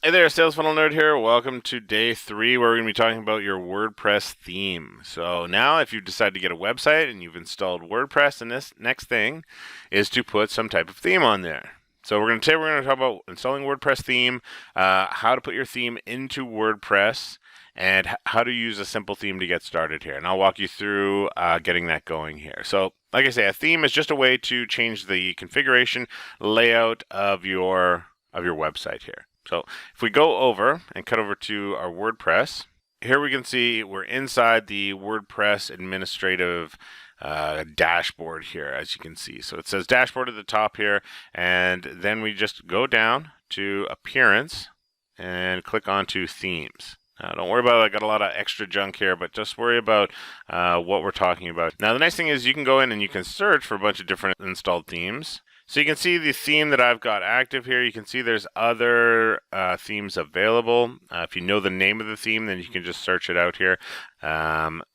Hey there, Sales Funnel Nerd here. Welcome to day 3 where we're going to be talking about your WordPress theme. So now if you decide to get a website and you've installed WordPress, and this next thing is to put some type of theme on there. So we're going to talk about installing WordPress theme, how to put your theme into WordPress, and how to use a simple theme to get started here. And I'll walk you through getting that going here. So like I say, a theme is just a way to change the configuration layout of your website here. So if we go over and cut over to our WordPress, here we can see we're inside the WordPress administrative dashboard here, as you can see. So it says dashboard at the top here, and then we just go down to appearance and click onto themes. Don't worry about it, I got a lot of extra junk here, but just worry about what we're talking about. Now the nice thing is you can go in and you can search for a bunch of different installed themes. So you can see the theme that I've got active here. You can see there's other themes available. If you know the name of the theme, then you can just search it out here.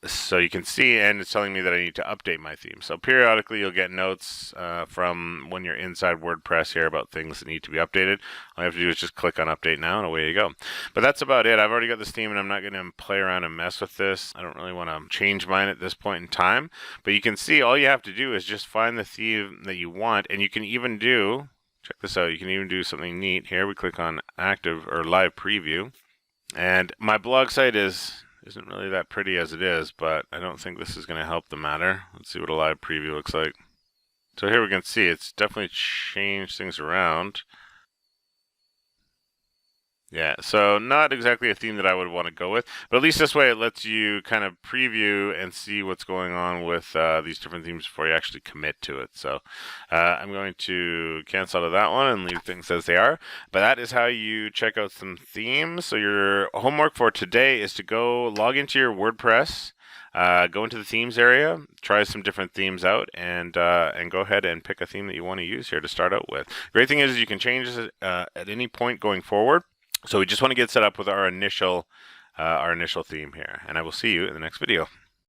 So you can see, and it's telling me that I need to update my theme. So periodically you'll get notes from when you're inside WordPress here about things that need to be updated. All you have to do is just click on update now and away you go. But that's about it. I've already got this theme and I'm not going to play around and mess with this. I don't really want to change mine at this point in time. But you can see all you have to do is just find the theme that you want, and you can even do, check this out, you can even do something neat here. We click on active or live preview, and my blog site isn't really that pretty as it is, but I don't think this is going to help the matter. Let's see what a live preview looks like. So here we can see it's definitely changed things around. Yeah, so not exactly a theme that I would want to go with, but at least this way it lets you kind of preview and see what's going on with these different themes before you actually commit to it. So I'm going to cancel out of that one and leave things as they are. But that is how you check out some themes. So your homework for today is to go log into your WordPress, go into the themes area, try some different themes out, and go ahead and pick a theme that you want to use here to start out with. Great thing is you can change this at any point going forward. So we just want to get set up with our initial theme here, and I will see you in the next video.